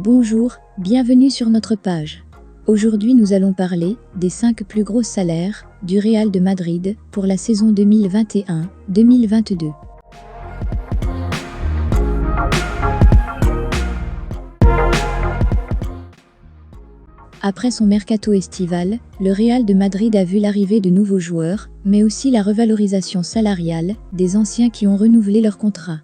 Bonjour, bienvenue sur notre page. Aujourd'hui nous allons parler des 5 plus gros salaires du Real de Madrid pour la saison 2021-2022. Après son mercato estival, le Real de Madrid a vu l'arrivée de nouveaux joueurs, mais aussi la revalorisation salariale des anciens qui ont renouvelé leur contrat.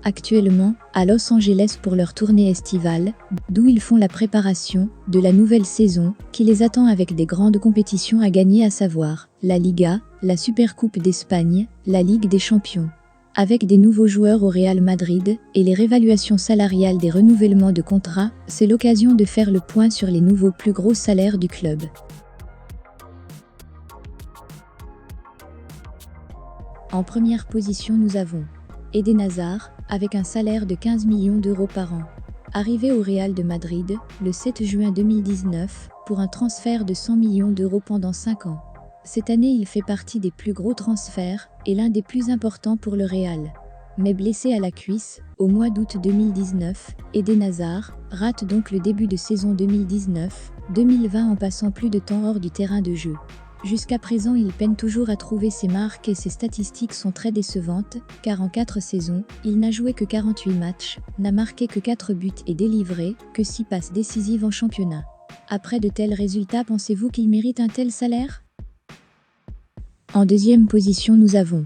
Actuellement, à Los Angeles pour leur tournée estivale, d'où ils font la préparation de la nouvelle saison qui les attend avec des grandes compétitions à gagner, à savoir la Liga, la Supercoupe d'Espagne, la Ligue des Champions. Avec des nouveaux joueurs au Real Madrid et les réévaluations salariales des renouvellements de contrats, c'est l'occasion de faire le point sur les nouveaux plus gros salaires du club. En première position, nous avons Eden Hazard, avec un salaire de 15 millions d'euros par an. Arrivé au Real de Madrid le 7 juin 2019 pour un transfert de 100 millions d'euros pendant 5 ans. Cette année, il fait partie des plus gros transferts et l'un des plus importants pour le Real. Mais blessé à la cuisse, au mois d'août 2019, Eden Hazard rate donc le début de saison 2019-2020 en passant plus de temps hors du terrain de jeu. Jusqu'à présent, il peine toujours à trouver ses marques et ses statistiques sont très décevantes, car en 4 saisons, il n'a joué que 48 matchs, n'a marqué que 4 buts et délivré que 6 passes décisives en championnat. Après de tels résultats, pensez-vous qu'il mérite un tel salaire ? En deuxième position, nous avons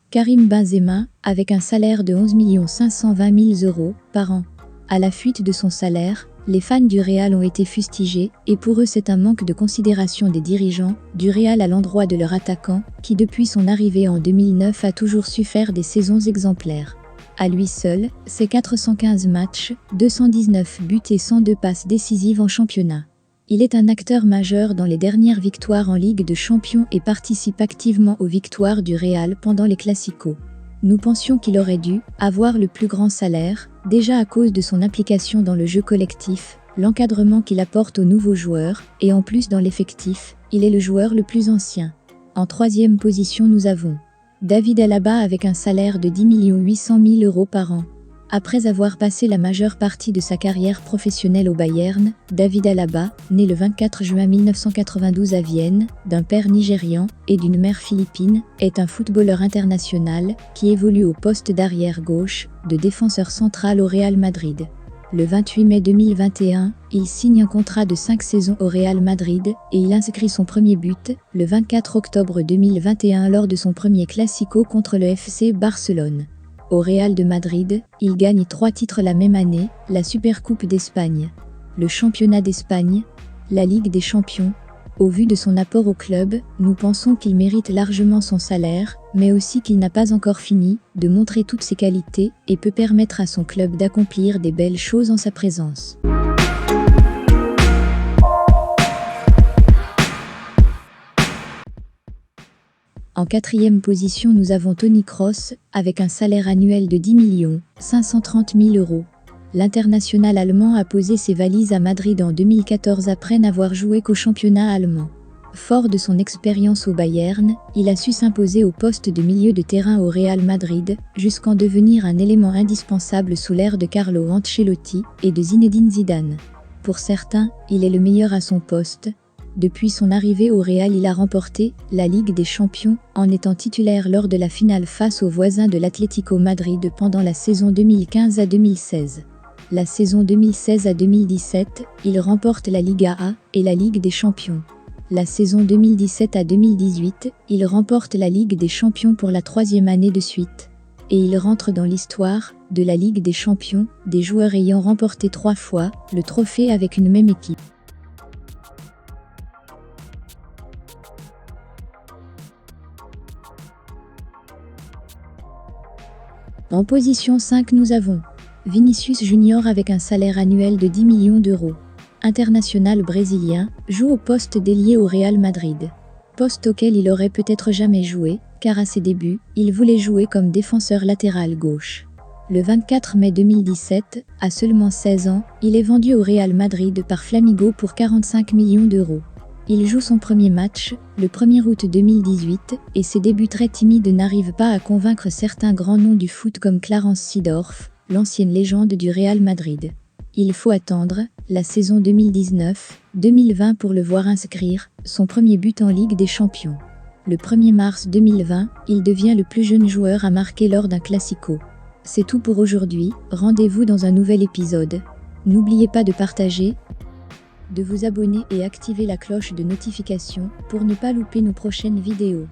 Karim Benzema, avec un salaire de 11 520 000 euros par an. À la fuite de son salaire, les fans du Real ont été fustigés, et pour eux c'est un manque de considération des dirigeants du Real à l'endroit de leur attaquant, qui depuis son arrivée en 2009 a toujours su faire des saisons exemplaires. À lui seul, c'est 415 matchs, 219 buts et 102 passes décisives en championnat. Il est un acteur majeur dans les dernières victoires en Ligue de Champions et participe activement aux victoires du Real pendant les Classicos. Nous pensions qu'il aurait dû avoir le plus grand salaire, déjà à cause de son implication dans le jeu collectif, l'encadrement qu'il apporte aux nouveaux joueurs, et en plus dans l'effectif, il est le joueur le plus ancien. En troisième position, nous avons David Alaba avec un salaire de 10 800 000 euros par an. Après avoir passé la majeure partie de sa carrière professionnelle au Bayern, David Alaba, né le 24 juin 1992 à Vienne, d'un père nigérian et d'une mère philippine, est un footballeur international qui évolue au poste d'arrière gauche, de défenseur central au Real Madrid. Le 28 mai 2021, il signe un contrat de 5 saisons au Real Madrid et il inscrit son premier but le 24 octobre 2021 lors de son premier Classico contre le FC Barcelone. Au Real de Madrid, il gagne 3 titres la même année, la Supercoupe d'Espagne, le Championnat d'Espagne, la Ligue des Champions. Au vu de son apport au club, nous pensons qu'il mérite largement son salaire, mais aussi qu'il n'a pas encore fini de montrer toutes ses qualités et peut permettre à son club d'accomplir des belles choses en sa présence. En quatrième position, nous avons Toni Kroos, avec un salaire annuel de 10 530 000 euros. L'international allemand a posé ses valises à Madrid en 2014 après n'avoir joué qu'au championnat allemand. Fort de son expérience au Bayern, il a su s'imposer au poste de milieu de terrain au Real Madrid, jusqu'en devenir un élément indispensable sous l'ère de Carlo Ancelotti et de Zinedine Zidane. Pour certains, il est le meilleur à son poste. Depuis son arrivée au Real, il a remporté la Ligue des Champions en étant titulaire lors de la finale face aux voisins de l'Atlético Madrid pendant la saison 2015 à 2016. La saison 2016 à 2017, il remporte la Liga A et la Ligue des Champions. La saison 2017 à 2018, il remporte la Ligue des Champions pour la 3e année de suite. Et il rentre dans l'histoire de la Ligue des Champions, des joueurs ayant remporté 3 fois le trophée avec une même équipe. En position 5, nous avons Vinicius Junior avec un salaire annuel de 10 millions d'euros. International brésilien, joue au poste d'ailier au Real Madrid. Poste auquel il aurait peut-être jamais joué, car à ses débuts, il voulait jouer comme défenseur latéral gauche. Le 24 mai 2017, à seulement 16 ans, il est vendu au Real Madrid par Flamengo pour 45 millions d'euros. Il joue son premier match, le 1er août 2018, et ses débuts très timides n'arrivent pas à convaincre certains grands noms du foot comme Clarence Seedorf, l'ancienne légende du Real Madrid. Il faut attendre la saison 2019-2020 pour le voir inscrire son premier but en Ligue des Champions. Le 1er mars 2020, il devient le plus jeune joueur à marquer lors d'un Classico. C'est tout pour aujourd'hui, rendez-vous dans un nouvel épisode. N'oubliez pas de partager, de vous abonner et activer la cloche de notification pour ne pas louper nos prochaines vidéos.